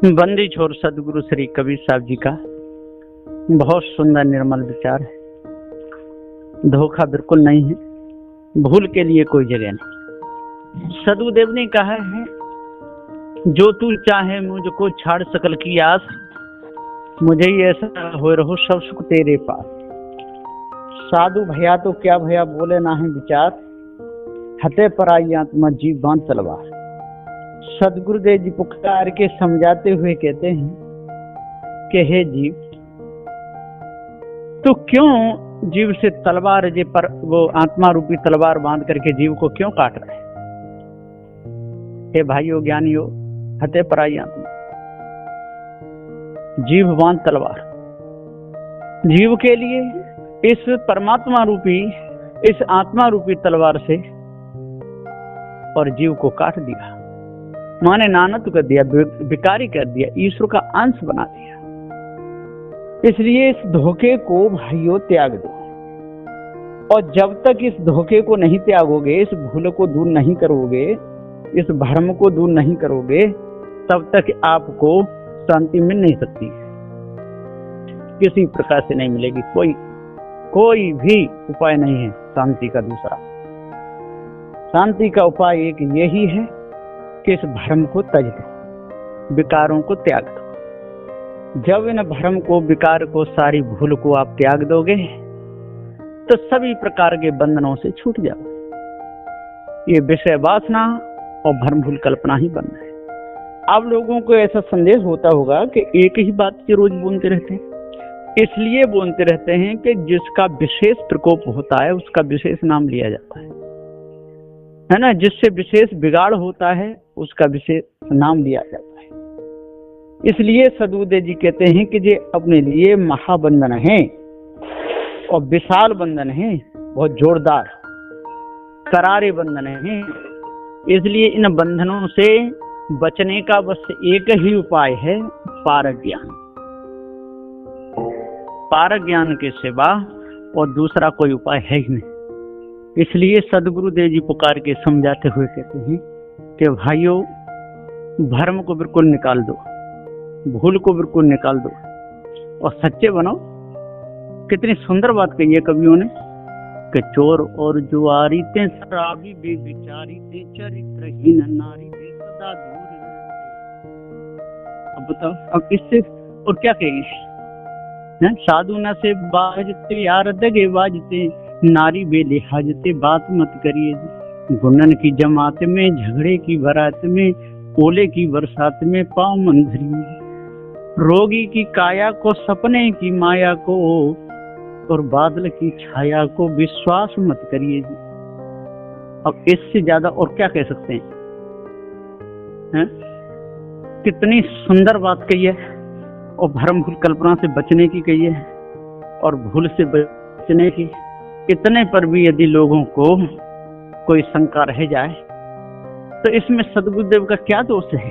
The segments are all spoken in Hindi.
बंदी छोर सदगुरु श्री कबीर साहब जी का बहुत सुंदर निर्मल विचार है। धोखा बिल्कुल नहीं है, भूल के लिए कोई जगह नहीं। सदगुरुदेव ने कहा है, जो तू चाहे मुझको छाड़ सकल की आस, मुझे ही ऐसा हो रहो सब सुख तेरे पास। साधु भैया तो क्या भैया बोले ना है विचार, हते पर आई आत्मा जीव बांध तलवार। सदगुरुदेव जी पुकार के समझाते हुए कहते हैं कि हे जीव, तो क्यों जीव से तलवार जे पर वो आत्मा रूपी तलवार बांध करके जीव को क्यों काट रहे? हे भाइयों ज्ञानियों, हते पर आई आत्मा जीव बांध तलवार। जीव के लिए इस परमात्मा रूपी, इस आत्मा रूपी तलवार से और जीव को काट दिया, माने नानत्व कर दिया, विकारी कर दिया, ईश्वर का अंश बना दिया। इसलिए इस धोखे को भाइयों त्याग दो, और जब तक इस धोखे को नहीं त्यागोगे, इस भूल को दूर नहीं करोगे, इस भ्रम को दूर नहीं करोगे, तब तक आपको शांति मिल नहीं सकती, किसी प्रकार से नहीं मिलेगी। कोई भी उपाय नहीं है शांति का दूसरा। शांति का उपाय एक यही है कि इस भ्रम को त्यज दो, विकारों को त्याग दो। जब इन भ्रम को, विकार को, सारी भूल को आप त्याग दोगे तो सभी प्रकार के बंधनों से छूट जाओगे। ये विषय वासना और भ्रम भूल कल्पना ही बंधन है। आप लोगों को ऐसा संदेश होता होगा कि एक ही बात की रोज बोलते रहते हैं। इसलिए बोलते रहते हैं कि जिसका विशेष प्रकोप होता है उसका विशेष नाम लिया जाता है ना। जिससे विशेष बिगाड़ होता है उसका विशेष नाम लिया जाता है। इसलिए सदगुरुदेव जी कहते हैं कि ये अपने लिए महाबंधन है और विशाल बंधन है, बहुत जोरदार करारे बंधन है। इसलिए इन बंधनों से बचने का बस एक ही उपाय है, पारक ज्ञान। पारक ज्ञान के सिवा और दूसरा कोई उपाय है ही नहीं। इसलिए सदगुरुदेव जी पुकार के समझाते हुए कहते हैं कि भाइयों, भ्रम को बिल्कुल निकाल दो, भूल को बिल्कुल निकाल दो और सच्चे बनो। कितनी सुंदर बात कही है कवियों ने कि चोर और जुआरी ते शराबी बेविचारी ते चरित्रहीन नारी ते सदा दूर रहते। अब बताओ, अब इससे और क्या कहेंगे? साधु न से बाजते यार दगे बाजते, नारी बेलिहाजते बात मत करिए। गुणन की जमात में, झगड़े की बारात में, ओले की बरसात में पाँव मंधरी। रोगी की काया को, सपने की माया को, और बादल की छाया को विश्वास मत करिए जी। अब इससे ज्यादा और क्या कह सकते हैं? कितनी सुंदर बात कही है। और भ्रम भूल कल्पना से बचने की कही है और भूल से बचने की। इतने पर भी यदि लोगों को कोई शंका रह जाए तो इसमें सदगुरुदेव का क्या दोष है?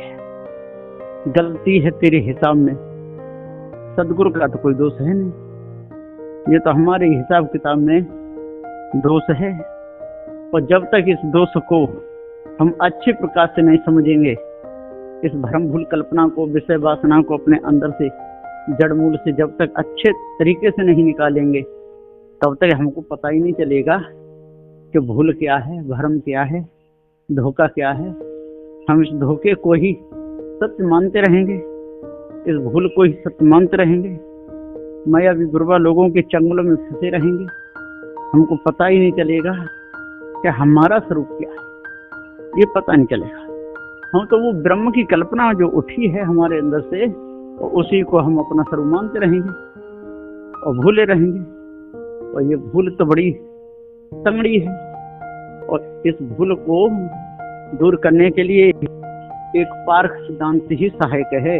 गलती है तेरे हिसाब में, सदगुरु का तो कोई दोष है नहीं। ये तो हमारे हिसाब किताब में दोष है। और जब तक इस दोष को हम अच्छे प्रकार से नहीं समझेंगे, इस भ्रम भूल कल्पना को, विषय वासना को अपने अंदर से जड़ मूल से जब तक अच्छे तरीके से नहीं निकालेंगे, तब तक हमको पता ही नहीं चलेगा कि भूल क्या है, भ्रम क्या है, धोखा क्या है। हम इस धोखे को ही सत्य मानते रहेंगे, इस भूल को ही सत्य मानते रहेंगे, मायावी गुरबा लोगों के चंगुलों में फंसे रहेंगे। हमको पता ही नहीं चलेगा कि हमारा स्वरूप क्या है, ये पता नहीं चलेगा। हम तो वो ब्रह्म की कल्पना जो उठी है हमारे अंदर से, और उसी को हम अपना स्वरूप मानते रहेंगे और भूले रहेंगे। और ये भूल तो बड़ी तंगड़ी है, और इस भूल को दूर करने के लिए एक पारक सिद्धांत ही सहायक है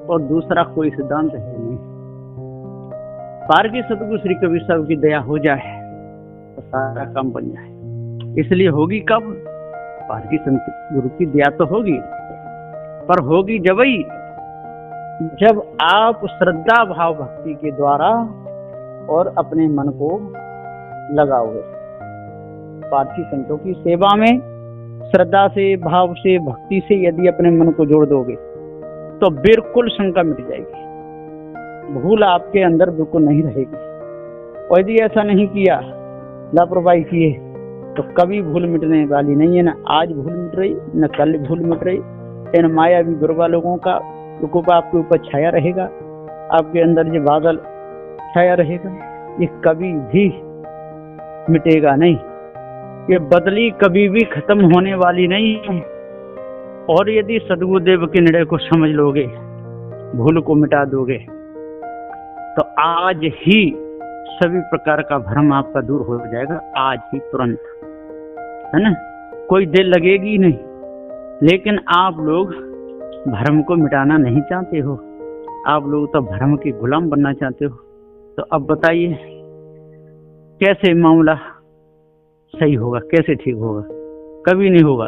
और दूसरा कोई सिद्धांत है नहीं। पारकी सदगुरु श्री कबीर साहब की दया हो जाए तो सारा काम बन जाए। इसलिए होगी कब? पारकी संत गुरु की दया तो होगी, पर होगी जब आप श्रद्धा भाव भक्ति के द्वारा और अपने मन को लगाओगे। पारसी संतों की सेवा में श्रद्धा से, भाव से, भक्ति से यदि अपने मन को जोड़ दोगे तो बिल्कुल शंका मिट जाएगी, भूल आपके अंदर बिल्कुल नहीं रहेगी। और यदि ऐसा नहीं किया, लापरवाही किए, तो कभी भूल मिटने वाली नहीं है। ना आज भूल मिट रही, न कल भूल मिट रही। इन मायावी गुरुवा लोगों का आपके ऊपर छाया रहेगा, आपके अंदर जो बादल छाया रहेगा, ये कभी भी मिटेगा नहीं। ये बदली कभी भी खत्म होने वाली नहीं है। और यदि सदगुरुदेव के निर्णय को समझ लोगे, भूल को मिटा दोगे, तो आज ही सभी प्रकार का भ्रम आपका दूर हो जाएगा। आज ही तुरंत, है ना, कोई देर लगेगी नहीं। लेकिन आप लोग भ्रम को मिटाना नहीं चाहते हो, आप लोग तो भ्रम के गुलाम बनना चाहते हो। तो अब बताइए कैसे मामला सही होगा, कैसे ठीक होगा? कभी नहीं होगा।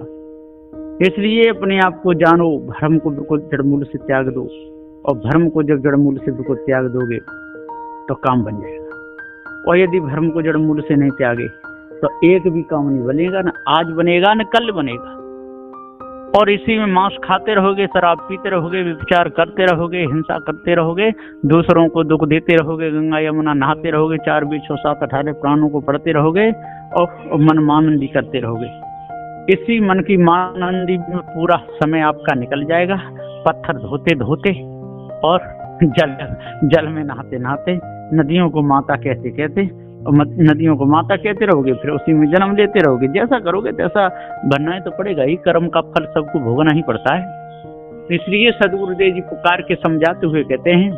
इसलिए अपने आप को जानो, भ्रम को बिल्कुल जड़मूल से त्याग दो। और भ्रम को जब जड़मूल से बिल्कुल त्याग दोगे तो काम बन जाएगा। और यदि भ्रम को जड़मूल से नहीं त्यागे तो एक भी काम नहीं बनेगा, ना आज बनेगा न कल बनेगा। और इसी में मांस खाते रहोगे, शराब पीते रहोगे, विचार करते रहोगे, हिंसा करते रहोगे, दूसरों को दुख देते रहोगे, गंगा यमुना नहाते रहोगे, 4 20 6 7 18 प्राणों को पढ़ते रहोगे और मन मानंदी करते रहोगे। इसी मन की मानंदी में पूरा समय आपका निकल जाएगा, पत्थर धोते धोते और जल में नहाते नहाते। नदियों को माता कहते कहते और नदियों को माता कहते रहोगे, फिर उसी में जन्म लेते रहोगे। जैसा करोगे तैसा बनना ही तो पड़ेगा ही, कर्म का फल सबको भोगना ही पड़ता है। इसलिए सदगुरुदेव जी पुकार के समझाते हुए कहते हैं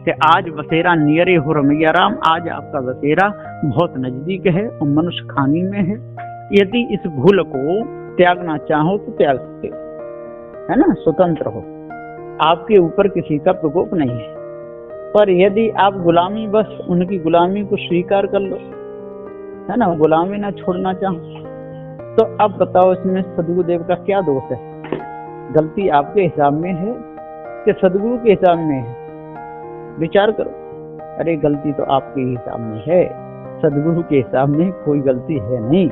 कि आज बसेरा नियरे हो रमैया राम, आज आपका बसेरा बहुत नजदीक है और मनुष्य खानी में है। यदि इस भूल को त्यागना चाहो तो त्याग सकते हो, है ना, स्वतंत्र हो, आपके ऊपर किसी का प्रकोप नहीं है। पर यदि आप गुलामी, बस उनकी गुलामी को स्वीकार कर लो, है ना, गुलामी ना छोड़ना चाहो, तो अब बताओ इसमें सदगुरुदेव का क्या दोष है? गलती आपके हिसाब में है कि सदगुरु के हिसाब में है? विचार करो। अरे गलती तो आपके हिसाब में है, सदगुरु के हिसाब में कोई गलती है नहीं।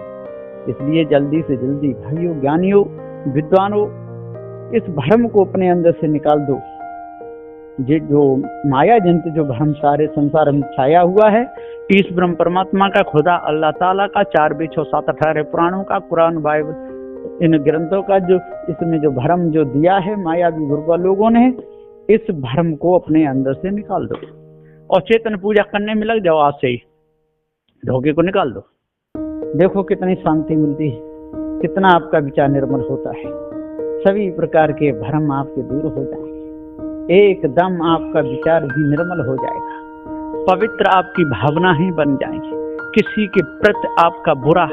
इसलिए जल्दी से जल्दी भाइयों, ज्ञानियों, विद्वानों, इस भ्रम को अपने अंदर से निकाल दो। जो माया जनित जो भ्रम सारे संसार में छाया हुआ है, इस ब्रह्म परमात्मा का, खुदा अल्लाह ताला का, 4 20 6 7 18 पुराणों का, कुरान बाइबल, इन ग्रंथों का जो इसमें जो भ्रम जो दिया है मायावी गुरुवा लोगों ने, इस भ्रम को अपने अंदर से निकाल दो और चेतन पूजा करने में लग जाओ। आज से ही धोखे को निकाल दो। देखो कितनी शांति मिलती है, कितना आपका विचार निर्मल होता है। सभी प्रकार के भ्रम आपके दूर हो जाएंगे, एकदम आपका विचार भी निर्मल हो जाएगा, पवित्र आपकी भावनाएं बन जाएंगी। किसी के प्रति आपका बुरा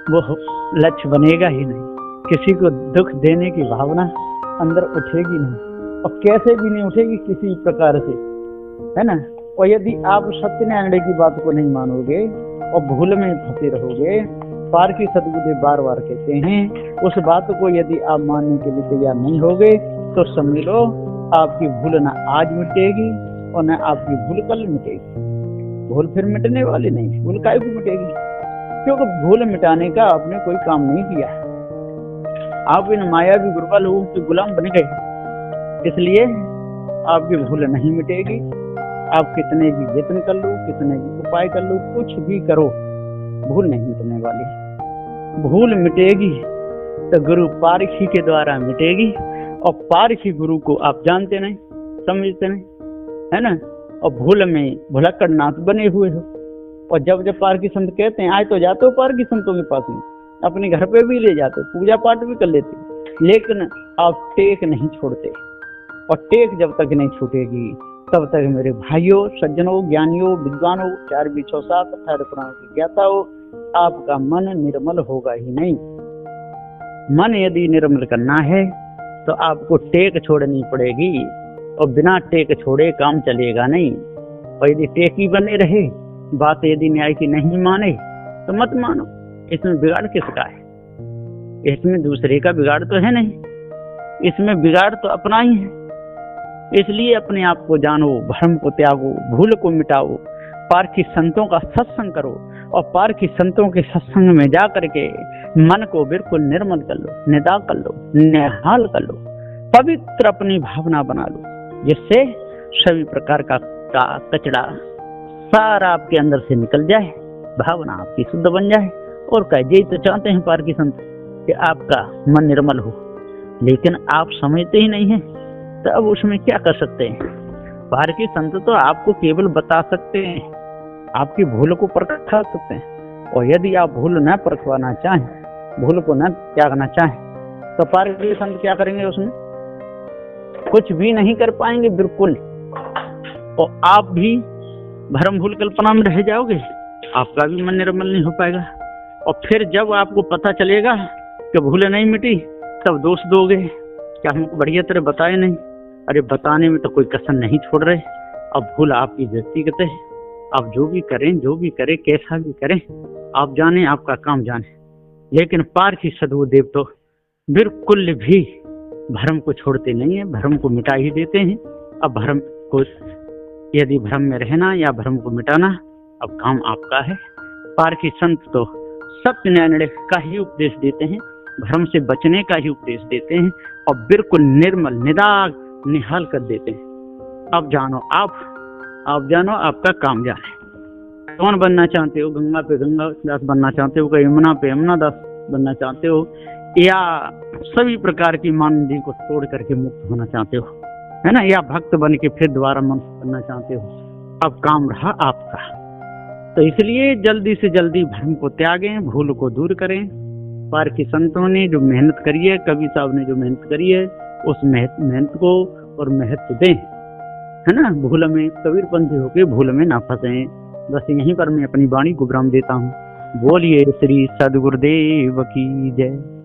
वो लक्ष्य बनेगा ही नहीं, किसी को दुख देने की भावना अंदर उठेगी नहीं, और कैसे भी नहीं उठेगी किसी प्रकार से, है ना। और यदि आप सत्यनारायण की बात को नहीं मानोगे और भूल में फंसे रहोगे, पार की सदगुरुदेव बार बार कहते हैं, उस बात को यदि आप मानने के लिए तैयार नहीं होगे तो समझ लो आपकी भूल ना आज मिटेगी और ना आपकी भूल कल मिटेगी। भूल फिर मिटने वाली नहीं, भूल काहे को मिटेगी? क्योंकि भूल मिटाने का आपने कोई काम नहीं किया। आप इन मायावी गुरुवा लोगों के गुलाम बन गए, इसलिए आपकी भूल नहीं मिटेगी। आप कितने भी यत्न कर लो, कितने भी उपाय कर लो, कुछ भी करो, भूल नहीं मिटने वाली। भूल मिटेगी तो गुरु पारखी के द्वारा मिटेगी, और पारखी गुरु को आप जानते नहीं, समझते नहीं, है ना। और भूल में भुलक्कड़ नाथ बने हुए हो, और जब जब पारखी संत कहते हैं आए तो जाते हो पारखी संतों के पास में, अपने घर पे भी ले जाते हो, पूजा पाठ भी कर लेते हो, लेकिन आप टेक नहीं छोड़ते। और टेक जब तक नहीं छूटेगी तब तक मेरे भाइयों, सज्जनों, ज्ञानियों, विद्वानों, 4 20 7 18 पुराणों की ज्ञाता हो, आपका मन निर्मल होगा ही नहीं। मन यदि निर्मल करना है तो आपको टेक छोड़नी पड़ेगी, और बिना टेक छोड़े काम चलेगा नहीं। और यदि टेक ही बने रहे, बात यदि न्याय की नहीं माने तो मत मानो। इसमें बिगाड़ किसका है? इसमें दूसरे का बिगाड़ तो है नहीं, इसमें बिगाड़ तो अपना ही है। इसलिए अपने आप को जानो, भ्रम को त्यागो, भूल को मिटाओ, पारखी संतों का सत्संग करो, और पारखी संतों के सत्संग में जा करके मन को बिल्कुल निर्मल कर लो, निदा कर लो, निहाल कर लो। पवित्र अपनी भावना बना लो, जिससे सभी प्रकार का कचरा सारा आपके अंदर से निकल जाए, भावना आपकी शुद्ध बन जाए। और कह तो चाहते हैं पारकी संत कि आपका मन निर्मल हो, लेकिन आप समझते ही नहीं हैं, तो अब उसमें क्या कर सकते हैं। पारकी संत तो आपको केवल बता सकते हैं, आपकी भूल को परखा सकते हैं। और यदि आप भूल न परखवाना चाहें, भूल को न त्यागना चाहें, तो पारकी संत क्या करेंगे, उसमें कुछ भी नहीं कर पाएंगे बिल्कुल। और आप भी भ्रम भूल कल्पना में रह जाओगे, आपका भी मन निर्मल नहीं हो पाएगा। और फिर जब आपको पता चलेगा कि भूल नहीं मिटी, तब दोष दोगे, क्या हमको बढ़िया तरह बताए नहीं। अरे बताने में तो कोई कसर नहीं छोड़ रहे। अब भूल आपकी व्यक्तिगत है, आप जो भी करें, कैसा भी करें, आप जाने, आपका काम जाने। लेकिन पारकी सदगुरुदेव तो बिल्कुल भी भ्रम को छोड़ते नहीं है, भ्रम को मिटा ही देते हैं। अब भ्रम को, यदि भ्रम में रहना या भ्रम को मिटाना, अब काम आपका है। पारकी संत तो सत्य निर्णय का ही उपदेश देते हैं, भ्रम से बचने का ही उपदेश देते हैं, और बिल्कुल निर्मल निदाग निहाल कर देते हैं। अब जानो, आप जानो, आपका काम जाने। कौन बनना चाहते हो, गंगा पे गंगा दास बनना चाहते हो, यमुना पे यमुना दास बनना चाहते हो, या सभी प्रकार की मानदंड को तोड़ करके मुक्त होना चाहते हो, है ना, या भक्त बन के फिर दोबारा मनुष्य बनना चाहते हो। अब काम रहा आपका। तो इसलिए जल्दी से जल्दी भ्रम को त्यागें, भूल को दूर करें। पारकी संतों ने जो मेहनत करी है, कबीर साहब ने जो मेहनत करी है, उस मेहनत को और महत्व दें, है ना। भूल में कबीरपंथी होके भूल में ना फंसे। बस यहीं पर मैं अपनी वाणी को विराम देता हूँ। बोलिए श्री सद्गुरुदेव की जय।